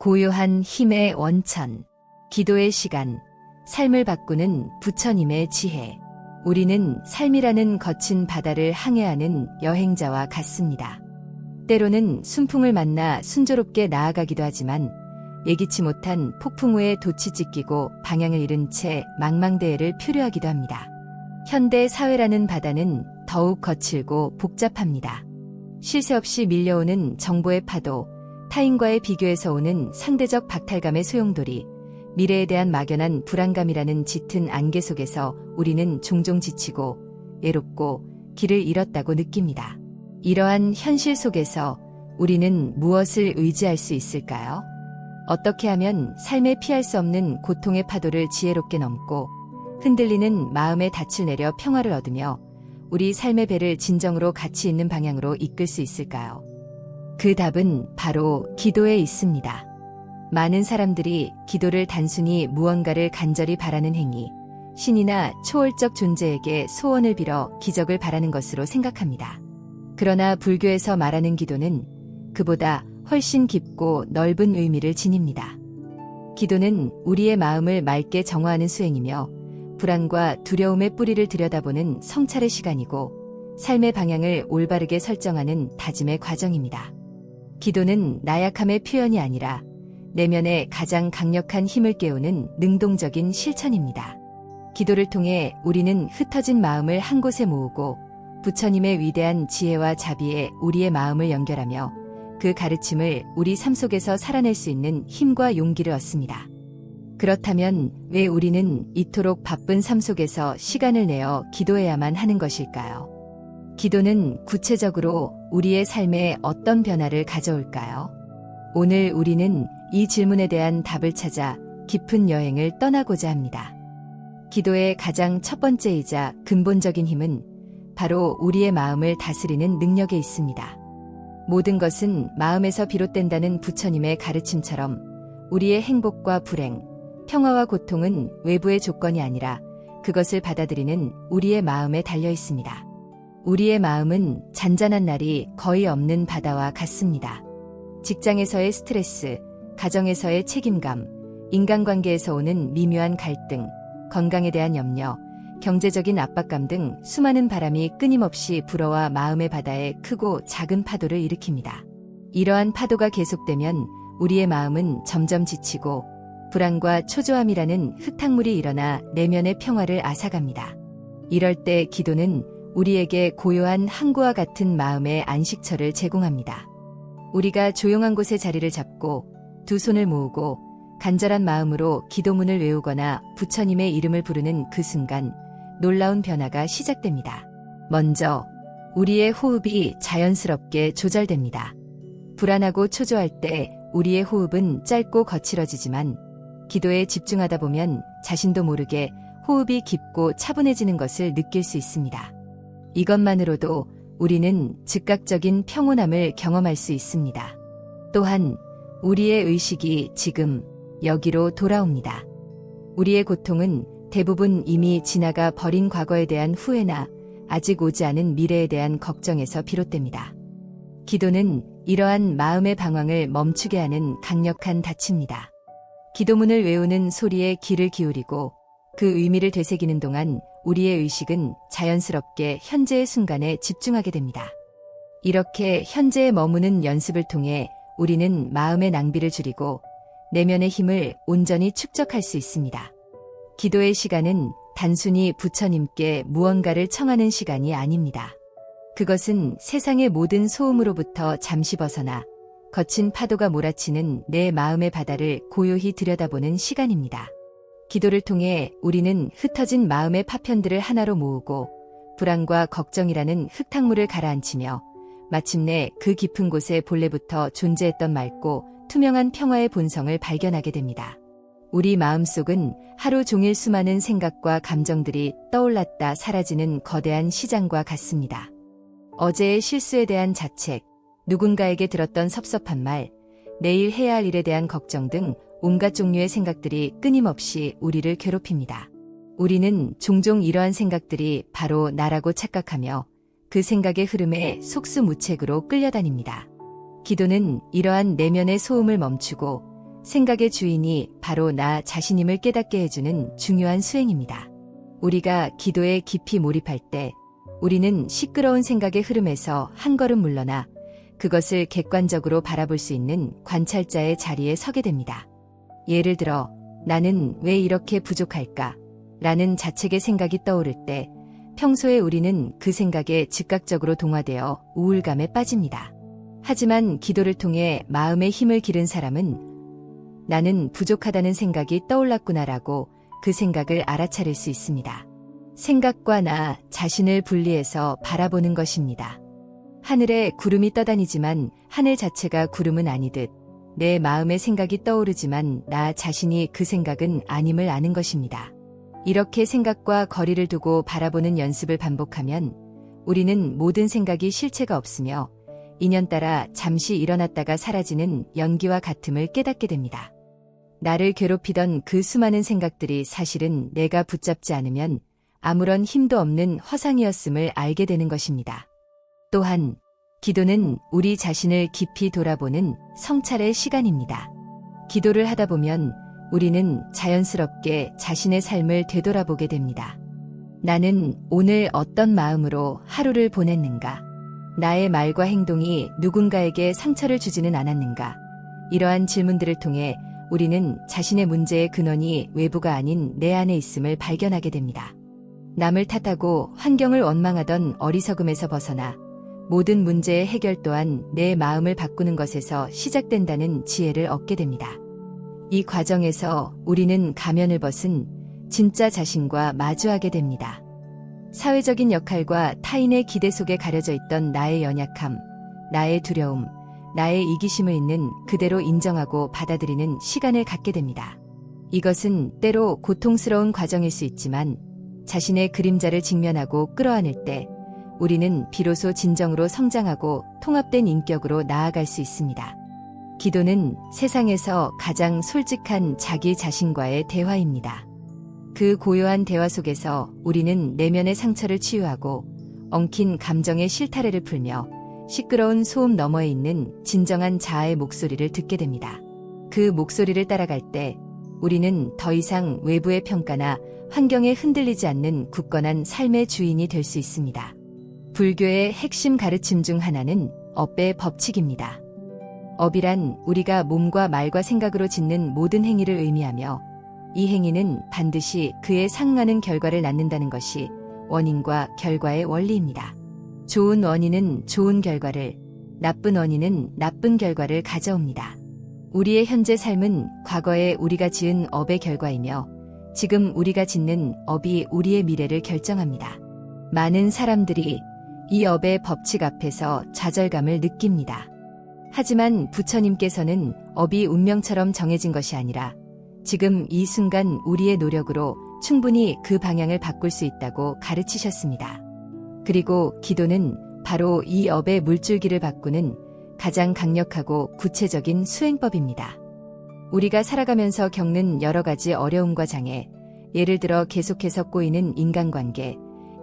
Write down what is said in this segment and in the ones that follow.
고요한 힘의 원천, 기도의 시간, 삶을 바꾸는 부처님의 지혜. 우리는 삶이라는 거친 바다를 항해하는 여행자와 같습니다. 때로는 순풍을 만나 순조롭게 나아가기도 하지만 예기치 못한 폭풍 후에 돛이 찢기고 방향을 잃은 채 망망대해를 표류하기도 합니다. 현대 사회라는 바다는 더욱 거칠고 복잡합니다. 쉴 새 없이 밀려오는 정보의 파도, 타인과의 비교에서 오는 상대적 박탈감의 소용돌이, 미래에 대한 막연한 불안감이라는 짙은 안개 속에서 우리는 종종 지치고 외롭고 길을 잃었다고 느낍니다. 이러한 현실 속에서 우리는 무엇을 의지할 수 있을까요? 어떻게 하면 삶에 피할 수 없는 고통의 파도를 지혜롭게 넘고 흔들리는 마음의 닻을 내려 평화를 얻으며 우리 삶의 배를 진정으로 가치 있는 방향으로 이끌 수 있을까요? 그 답은 바로 기도에 있습니다. 많은 사람들이 기도를 단순히 무언가를 간절히 바라는 행위, 신이나 초월적 존재에게 소원을 빌어 기적을 바라는 것으로 생각합니다. 그러나 불교에서 말하는 기도는 그보다 훨씬 깊고 넓은 의미를 지닙니다. 기도는 우리의 마음을 맑게 정화하는 수행이며 불안과 두려움의 뿌리를 들여다보는 성찰의 시간이고 삶의 방향을 올바르게 설정하는 다짐의 과정입니다. 기도는 나약함의 표현이 아니라 내면의 가장 강력한 힘을 깨우는 능동적인 실천입니다. 기도를 통해 우리는 흩어진 마음을 한 곳에 모으고 부처님의 위대한 지혜와 자비에 우리의 마음을 연결하며 그 가르침을 우리 삶 속에서 살아낼 수 있는 힘과 용기를 얻습니다. 그렇다면 왜 우리는 이토록 바쁜 삶 속에서 시간을 내어 기도해야만 하는 것일까요? 기도는 구체적으로 우리의 삶에 어떤 변화를 가져올까요? 오늘 우리는 이 질문에 대한 답을 찾아 깊은 여행을 떠나고자 합니다. 기도의 가장 첫 번째이자 근본적인 힘은 바로 우리의 마음을 다스리는 능력에 있습니다. 모든 것은 마음에서 비롯된다는 부처님의 가르침처럼 우리의 행복과 불행, 평화와 고통은 외부의 조건이 아니라 그것을 받아들이는 우리의 마음에 달려 있습니다. 우리의 마음은 잔잔한 날이 거의 없는 바다와 같습니다. 직장에서의 스트레스, 가정에서의 책임감, 인간관계에서 오는 미묘한 갈등, 건강에 대한 염려, 경제적인 압박감 등 수많은 바람이 끊임없이 불어와 마음의 바다에 크고 작은 파도를 일으킵니다. 이러한 파도가 계속되면 우리의 마음은 점점 지치고 불안과 초조함이라는 흙탕물이 일어나 내면의 평화를 앗아갑니다. 이럴 때 기도는 우리에게 고요한 항구와 같은 마음의 안식처를 제공합니다. 우리가 조용한 곳에 자리를 잡고 두 손을 모으고 간절한 마음으로 기도문을 외우거나 부처님의 이름을 부르는 그 순간 놀라운 변화가 시작됩니다. 먼저 우리의 호흡이 자연스럽게 조절됩니다. 불안하고 초조할 때 우리의 호흡은 짧고 거칠어지지만 기도에 집중하다 보면 자신도 모르게 호흡이 깊고 차분해지는 것을 느낄 수 있습니다. 이것만으로도 우리는 즉각적인 평온함을 경험할 수 있습니다. 또한 우리의 의식이 지금 여기로 돌아옵니다. 우리의 고통은 대부분 이미 지나가 버린 과거에 대한 후회나 아직 오지 않은 미래에 대한 걱정에서 비롯됩니다. 기도는 이러한 마음의 방황을 멈추게 하는 강력한 닻입니다. 기도문을 외우는 소리에 귀를 기울이고 그 의미를 되새기는 동안 우리의 의식은 자연스럽게 현재의 순간에 집중하게 됩니다. 이렇게 현재에 머무는 연습을 통해 우리는 마음의 낭비를 줄이고 내면의 힘을 온전히 축적할 수 있습니다. 기도의 시간은 단순히 부처님께 무언가를 청하는 시간이 아닙니다. 그것은 세상의 모든 소음으로부터 잠시 벗어나 거친 파도가 몰아치는 내 마음의 바다를 고요히 들여다보는 시간입니다. 기도를 통해 우리는 흩어진 마음의 파편들을 하나로 모으고 불안과 걱정이라는 흙탕물을 가라앉히며 마침내 그 깊은 곳에 본래부터 존재했던 맑고 투명한 평화의 본성을 발견하게 됩니다. 우리 마음속은 하루 종일 수많은 생각과 감정들이 떠올랐다 사라지는 거대한 시장과 같습니다. 어제의 실수에 대한 자책, 누군가에게 들었던 섭섭한 말, 내일 해야 할 일에 대한 걱정 등 온갖 종류의 생각들이 끊임없이 우리를 괴롭힙니다. 우리는 종종 이러한 생각들이 바로 나라고 착각하며 그 생각의 흐름에 속수무책으로 끌려다닙니다. 기도는 이러한 내면의 소음을 멈추고 생각의 주인이 바로 나 자신임을 깨닫게 해주는 중요한 수행입니다. 우리가 기도에 깊이 몰입할 때 우리는 시끄러운 생각의 흐름에서 한 걸음 물러나 그것을 객관적으로 바라볼 수 있는 관찰자의 자리에 서게 됩니다. 예를 들어, 나는 왜 이렇게 부족할까? 라는 자책의 생각이 떠오를 때 평소에 우리는 그 생각에 즉각적으로 동화되어 우울감에 빠집니다. 하지만 기도를 통해 마음의 힘을 기른 사람은 나는 부족하다는 생각이 떠올랐구나라고 그 생각을 알아차릴 수 있습니다. 생각과 나 자신을 분리해서 바라보는 것입니다. 하늘에 구름이 떠다니지만 하늘 자체가 구름은 아니듯 내 마음의 생각이 떠오르지만 나 자신이 그 생각은 아님을 아는 것입니다. 이렇게 생각과 거리를 두고 바라보는 연습을 반복하면 우리는 모든 생각이 실체가 없으며 인연따라 잠시 일어났다가 사라지는 연기와 같음을 깨닫게 됩니다. 나를 괴롭히던 그 수많은 생각들이 사실은 내가 붙잡지 않으면 아무런 힘도 없는 허상이었음을 알게 되는 것입니다. 또한 기도는 우리 자신을 깊이 돌아보는 성찰의 시간입니다. 기도를 하다 보면 우리는 자연스럽게 자신의 삶을 되돌아보게 됩니다. 나는 오늘 어떤 마음으로 하루를 보냈는가? 나의 말과 행동이 누군가에게 상처를 주지는 않았는가? 이러한 질문들을 통해 우리는 자신의 문제의 근원이 외부가 아닌 내 안에 있음을 발견하게 됩니다. 남을 탓하고 환경을 원망하던 어리석음에서 벗어나 모든 문제의 해결 또한 내 마음을 바꾸는 것에서 시작된다는 지혜를 얻게 됩니다. 이 과정에서 우리는 가면을 벗은 진짜 자신과 마주하게 됩니다. 사회적인 역할과 타인의 기대 속에 가려져 있던 나의 연약함, 나의 두려움, 나의 이기심을 있는 그대로 인정하고 받아들이는 시간을 갖게 됩니다. 이것은 때로 고통스러운 과정일 수 있지만 자신의 그림자를 직면하고 끌어안을 때 우리는 비로소 진정으로 성장하고 통합된 인격으로 나아갈 수 있습니다. 기도는 세상에서 가장 솔직한 자기 자신과의 대화입니다. 그 고요한 대화 속에서 우리는 내면의 상처를 치유하고 엉킨 감정의 실타래를 풀며 시끄러운 소음 너머에 있는 진정한 자아의 목소리를 듣게 됩니다. 그 목소리를 따라갈 때 우리는 더 이상 외부의 평가나 환경에 흔들리지 않는 굳건한 삶의 주인이 될 수 있습니다. 불교의 핵심 가르침 중 하나는 업의 법칙입니다. 업이란 우리가 몸과 말과 생각으로 짓는 모든 행위를 의미하며 이 행위는 반드시 그에 상응하는 결과를 낳는다는 것이 원인과 결과의 원리입니다. 좋은 원인은 좋은 결과를, 나쁜 원인은 나쁜 결과를 가져옵니다. 우리의 현재 삶은 과거에 우리가 지은 업의 결과이며 지금 우리가 짓는 업이 우리의 미래를 결정합니다. 많은 사람들이 이 업의 법칙 앞에서 좌절감을 느낍니다. 하지만 부처님께서는 업이 운명처럼 정해진 것이 아니라 지금 이 순간 우리의 노력으로 충분히 그 방향을 바꿀 수 있다고 가르치셨습니다. 그리고 기도는 바로 이 업의 물줄기를 바꾸는 가장 강력하고 구체적인 수행법입니다. 우리가 살아가면서 겪는 여러 가지 어려움과 장애, 예를 들어 계속해서 꼬이는 인간관계,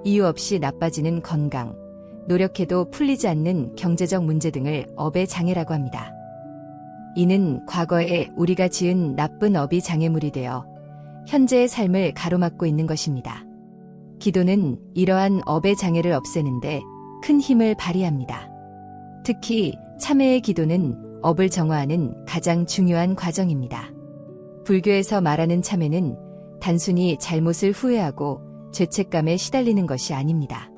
이유 없이 나빠지는 건강, 노력해도 풀리지 않는 경제적 문제 등을 업의 장애라고 합니다. 이는 과거에 우리가 지은 나쁜 업이 장애물이 되어 현재의 삶을 가로막고 있는 것입니다. 기도는 이러한 업의 장애를 없애는데 큰 힘을 발휘합니다. 특히 참회의 기도는 업을 정화하는 가장 중요한 과정입니다. 불교에서 말하는 참회는 단순히 잘못을 후회하고 죄책감에 시달리는 것이 아닙니다.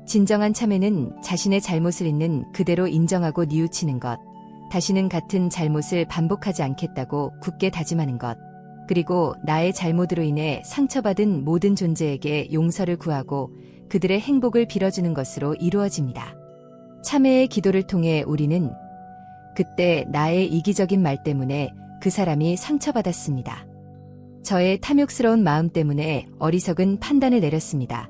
진정한 참회는 자신의 잘못을 있는 그대로 인정하고 뉘우치는 것, 다시는 같은 잘못을 반복하지 않겠다고 굳게 다짐하는 것, 그리고 나의 잘못으로 인해 상처받은 모든 존재에게 용서를 구하고 그들의 행복을 빌어주는 것으로 이루어집니다. 참회의 기도를 통해 우리는 그때 나의 이기적인 말 때문에 그 사람이 상처받았습니다. 저의 탐욕스러운 마음 때문에 어리석은 판단을 내렸습니다.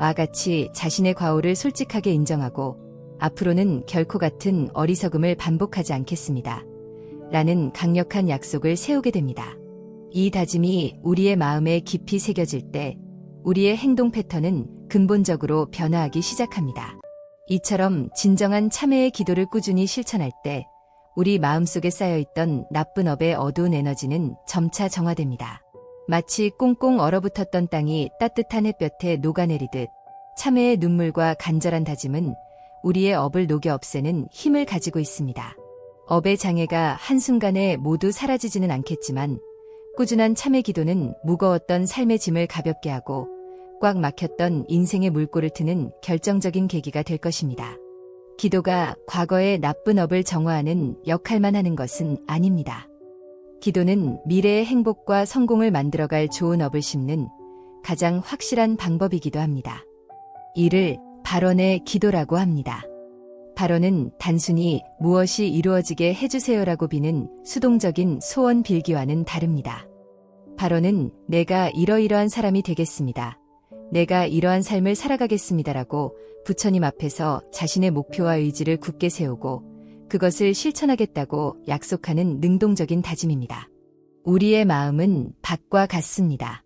와 같이 자신의 과오를 솔직하게 인정하고 앞으로는 결코 같은 어리석음을 반복하지 않겠습니다. 라는 강력한 약속을 세우게 됩니다. 이 다짐이 우리의 마음에 깊이 새겨질 때 우리의 행동 패턴은 근본적으로 변화하기 시작합니다. 이처럼 진정한 참회의 기도를 꾸준히 실천할 때 우리 마음속에 쌓여있던 나쁜 업의 어두운 에너지는 점차 정화됩니다. 마치 꽁꽁 얼어붙었던 땅이 따뜻한 햇볕에 녹아내리듯 참회의 눈물과 간절한 다짐은 우리의 업을 녹여 없애는 힘을 가지고 있습니다. 업의 장애가 한순간에 모두 사라지지는 않겠지만 꾸준한 참회 기도는 무거웠던 삶의 짐을 가볍게 하고 꽉 막혔던 인생의 물꼬를 트는 결정적인 계기가 될 것입니다. 기도가 과거의 나쁜 업을 정화하는 역할만 하는 것은 아닙니다. 기도는 미래의 행복과 성공을 만들어갈 좋은 업을 심는 가장 확실한 방법이기도 합니다. 이를 발언의 기도라고 합니다. 발언은 단순히 무엇이 이루어지게 해주세요라고 비는 수동적인 소원 빌기와는 다릅니다. 발언은 내가 이러이러한 사람이 되겠습니다. 내가 이러한 삶을 살아가겠습니다라고 부처님 앞에서 자신의 목표와 의지를 굳게 세우고 그것을 실천하겠다고 약속하는 능동적인 다짐입니다. 우리의 마음은 밭과 같습니다.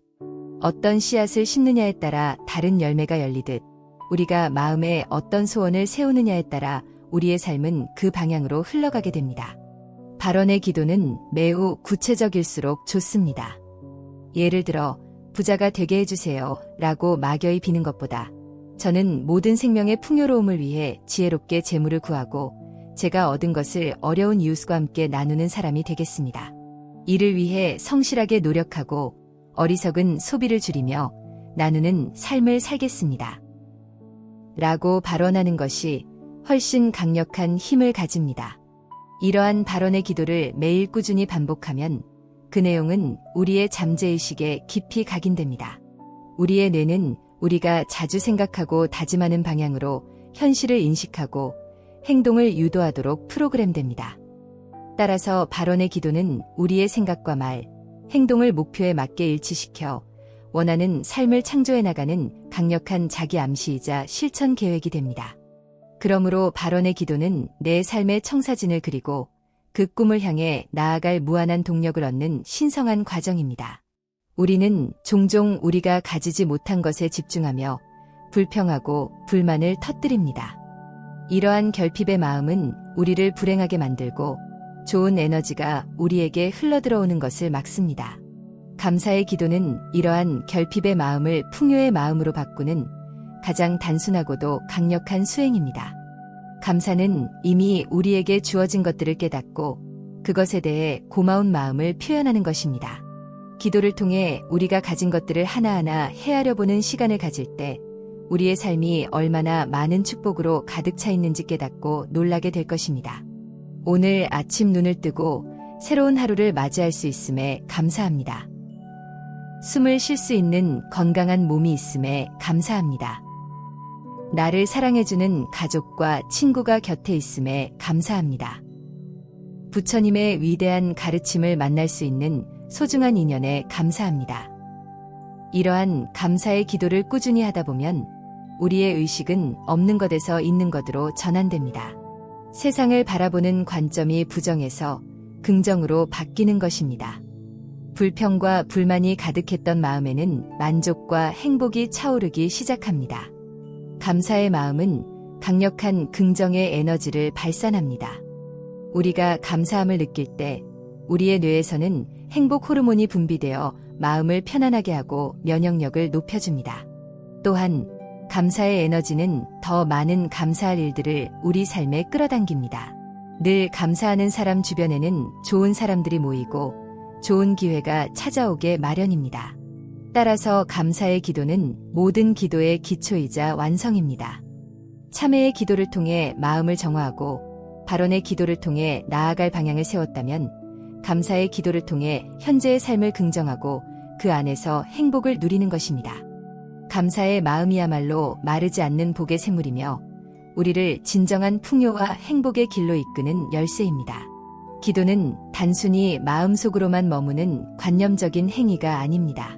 어떤 씨앗을 심느냐에 따라 다른 열매가 열리듯 우리가 마음에 어떤 소원을 세우느냐에 따라 우리의 삶은 그 방향으로 흘러가게 됩니다. 발언의 기도는 매우 구체적일수록 좋습니다. 예를 들어 부자가 되게 해주세요 라고 막연히 비는 것보다 저는 모든 생명의 풍요로움을 위해 지혜롭게 재물을 구하고 제가 얻은 것을 어려운 이웃과 함께 나누는 사람이 되겠습니다. 이를 위해 성실하게 노력하고 어리석은 소비를 줄이며 나누는 삶을 살겠습니다. 라고 발언하는 것이 훨씬 강력한 힘을 가집니다. 이러한 발언의 기도를 매일 꾸준히 반복하면 그 내용은 우리의 잠재의식에 깊이 각인됩니다. 우리의 뇌는 우리가 자주 생각하고 다짐하는 방향으로 현실을 인식하고 행동을 유도하도록 프로그램됩니다. 따라서 발언의 기도는 우리의 생각과 말, 행동을 목표에 맞게 일치시켜 원하는 삶을 창조해 나가는 강력한 자기 암시이자 실천 계획이 됩니다. 그러므로 발언의 기도는 내 삶의 청사진을 그리고 그 꿈을 향해 나아갈 무한한 동력을 얻는 신성한 과정입니다. 우리는 종종 우리가 가지지 못한 것에 집중하며 불평하고 불만을 터뜨립니다. 이러한 결핍의 마음은 우리를 불행하게 만들고 좋은 에너지가 우리에게 흘러들어오는 것을 막습니다. 감사의 기도는 이러한 결핍의 마음을 풍요의 마음으로 바꾸는 가장 단순하고도 강력한 수행입니다. 감사는 이미 우리에게 주어진 것들을 깨닫고 그것에 대해 고마운 마음을 표현하는 것입니다. 기도를 통해 우리가 가진 것들을 하나하나 헤아려 보는 시간을 가질 때 우리의 삶이 얼마나 많은 축복으로 가득 차 있는지 깨닫고 놀라게 될 것입니다. 오늘 아침 눈을 뜨고 새로운 하루를 맞이할 수 있음에 감사합니다. 숨을 쉴 수 있는 건강한 몸이 있음에 감사합니다. 나를 사랑해주는 가족과 친구가 곁에 있음에 감사합니다. 부처님의 위대한 가르침을 만날 수 있는 소중한 인연에 감사합니다. 이러한 감사의 기도를 꾸준히 하다 보면 우리의 의식은 없는 것에서 있는 것으로 전환됩니다. 세상을 바라보는 관점이 부정에서 긍정으로 바뀌는 것입니다. 불평과 불만이 가득했던 마음에는 만족과 행복이 차오르기 시작합니다. 감사의 마음은 강력한 긍정의 에너지를 발산합니다. 우리가 감사함을 느낄 때 우리의 뇌에서는 행복 호르몬이 분비되어 마음을 편안하게 하고 면역력을 높여줍니다. 또한 감사의 에너지는 더 많은 감사할 일들을 우리 삶에 끌어당깁니다. 늘 감사하는 사람 주변에는 좋은 사람들이 모이고 좋은 기회가 찾아오게 마련입니다. 따라서 감사의 기도는 모든 기도의 기초이자 완성입니다. 참회의 기도를 통해 마음을 정화하고 발언의 기도를 통해 나아갈 방향을 세웠다면 감사의 기도를 통해 현재의 삶을 긍정하고 그 안에서 행복을 누리는 것입니다. 감사의 마음이야말로 마르지 않는 복의 샘물이며 우리를 진정한 풍요와 행복의 길로 이끄는 열쇠입니다. 기도는 단순히 마음속으로만 머무는 관념적인 행위가 아닙니다.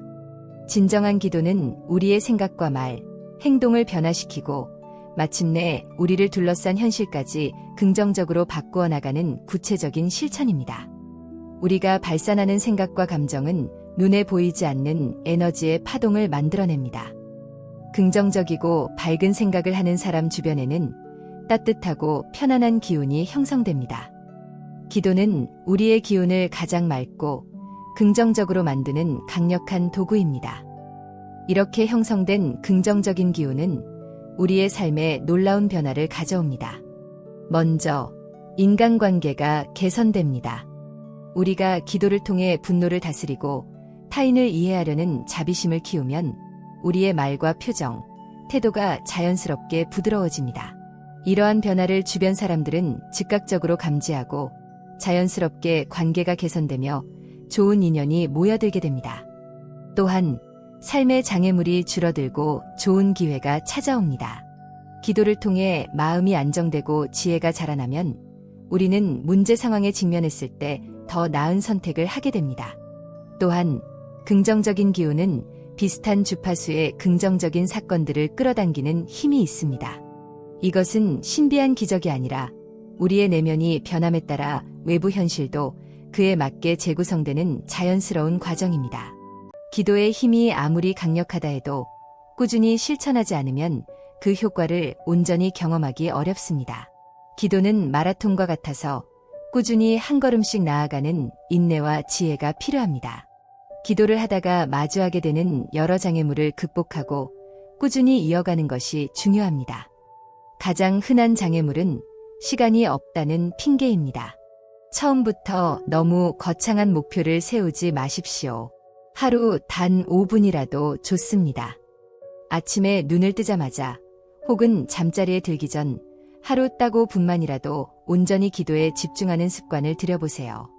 진정한 기도는 우리의 생각과 말, 행동을 변화시키고 마침내 우리를 둘러싼 현실까지 긍정적으로 바꾸어 나가는 구체적인 실천입니다. 우리가 발산하는 생각과 감정은 눈에 보이지 않는 에너지의 파동을 만들어냅니다. 긍정적이고 밝은 생각을 하는 사람 주변에는 따뜻하고 편안한 기운이 형성됩니다. 기도는 우리의 기운을 가장 맑고 긍정적으로 만드는 강력한 도구입니다. 이렇게 형성된 긍정적인 기운은 우리의 삶에 놀라운 변화를 가져옵니다. 먼저, 인간관계가 개선됩니다. 우리가 기도를 통해 분노를 다스리고 타인을 이해하려는 자비심을 키우면 우리의 말과 표정, 태도가 자연스럽게 부드러워집니다. 이러한 변화를 주변 사람들은 즉각적으로 감지하고 자연스럽게 관계가 개선되며 좋은 인연이 모여들게 됩니다. 또한 삶의 장애물이 줄어들고 좋은 기회가 찾아옵니다. 기도를 통해 마음이 안정되고 지혜가 자라나면 우리는 문제 상황에 직면했을 때 더 나은 선택을 하게 됩니다. 또한 긍정적인 기운은 비슷한 주파수의 긍정적인 사건들을 끌어당기는 힘이 있습니다. 이것은 신비한 기적이 아니라 우리의 내면이 변함에 따라 외부 현실도 그에 맞게 재구성되는 자연스러운 과정입니다. 기도의 힘이 아무리 강력하다 해도 꾸준히 실천하지 않으면 그 효과를 온전히 경험하기 어렵습니다. 기도는 마라톤과 같아서 꾸준히 한 걸음씩 나아가는 인내와 지혜가 필요합니다. 기도를 하다가 마주하게 되는 여러 장애물을 극복하고 꾸준히 이어가는 것이 중요합니다. 가장 흔한 장애물은 시간이 없다는 핑계입니다. 처음부터 너무 거창한 목표를 세우지 마십시오. 하루 단 5분이라도 좋습니다. 아침에 눈을 뜨자마자 혹은 잠자리에 들기 전 하루 딱 5분만이라도 온전히 기도에 집중하는 습관을 들여보세요.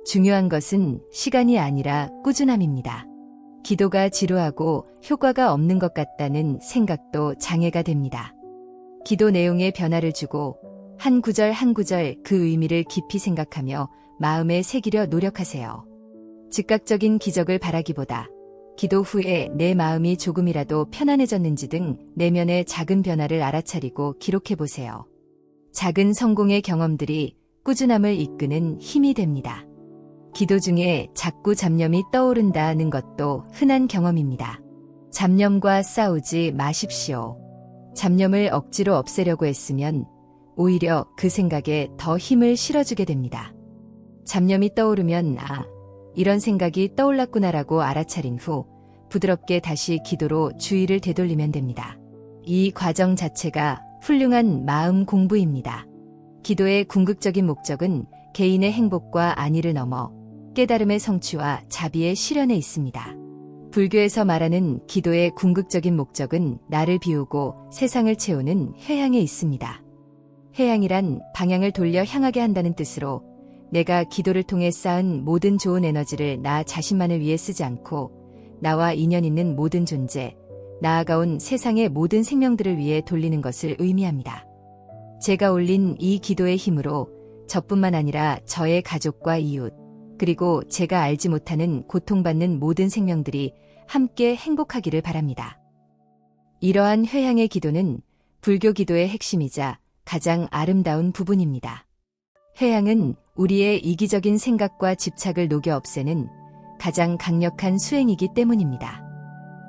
중요한 것은 시간이 아니라 꾸준함입니다. 기도가 지루하고 효과가 없는 것 같다는 생각도 장애가 됩니다. 기도 내용에 변화를 주고 한 구절 한 구절 그 의미를 깊이 생각하며 마음에 새기려 노력하세요. 즉각적인 기적을 바라기보다 기도 후에 내 마음이 조금이라도 편안해졌는지 등 내면의 작은 변화를 알아차리고 기록해보세요. 작은 성공의 경험들이 꾸준함을 이끄는 힘이 됩니다. 기도 중에 자꾸 잡념이 떠오른다는 것도 흔한 경험입니다. 잡념과 싸우지 마십시오. 잡념을 억지로 없애려고 했으면 오히려 그 생각에 더 힘을 실어주게 됩니다. 잡념이 떠오르면 이런 생각이 떠올랐구나라고 알아차린 후 부드럽게 다시 기도로 주의를 되돌리면 됩니다. 이 과정 자체가 훌륭한 마음 공부입니다. 기도의 궁극적인 목적은 개인의 행복과 안위를 넘어 깨달음의 성취와 자비의 실현에 있습니다. 불교에서 말하는 기도의 궁극적인 목적은 나를 비우고 세상을 채우는 회향에 있습니다. 회향이란 방향을 돌려 향하게 한다는 뜻으로 내가 기도를 통해 쌓은 모든 좋은 에너지를 나 자신만을 위해 쓰지 않고 나와 인연 있는 모든 존재, 나아가온 세상의 모든 생명들을 위해 돌리는 것을 의미합니다. 제가 올린 이 기도의 힘으로 저뿐만 아니라 저의 가족과 이웃, 그리고 제가 알지 못하는 고통받는 모든 생명들이 함께 행복하기를 바랍니다. 이러한 회향의 기도는 불교 기도의 핵심이자 가장 아름다운 부분입니다. 회향은 우리의 이기적인 생각과 집착을 녹여 없애는 가장 강력한 수행이기 때문입니다.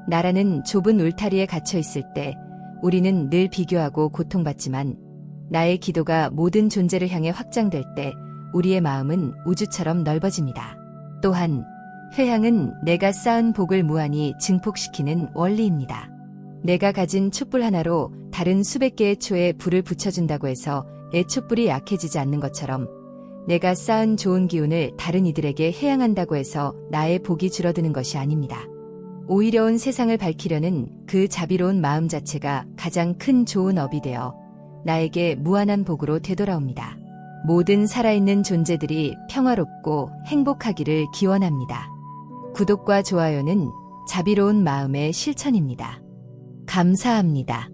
나라는 좁은 울타리에 갇혀 있을 때 우리는 늘 비교하고 고통받지만 나의 기도가 모든 존재를 향해 확장될 때 우리의 마음은 우주처럼 넓어집니다. 또한 회향은 내가 쌓은 복을 무한히 증폭시키는 원리입니다. 내가 가진 촛불 하나로 다른 수백 개의 초에 불을 붙여준다고 해서 내 촛불이 약해지지 않는 것처럼 내가 쌓은 좋은 기운을 다른 이들에게 회향한다고 해서 나의 복이 줄어드는 것이 아닙니다. 오히려 온 세상을 밝히려는 그 자비로운 마음 자체가 가장 큰 좋은 업이 되어 나에게 무한한 복으로 되돌아옵니다. 모든 살아있는 존재들이 평화롭고 행복하기를 기원합니다. 구독과 좋아요는 자비로운 마음의 실천입니다. 감사합니다.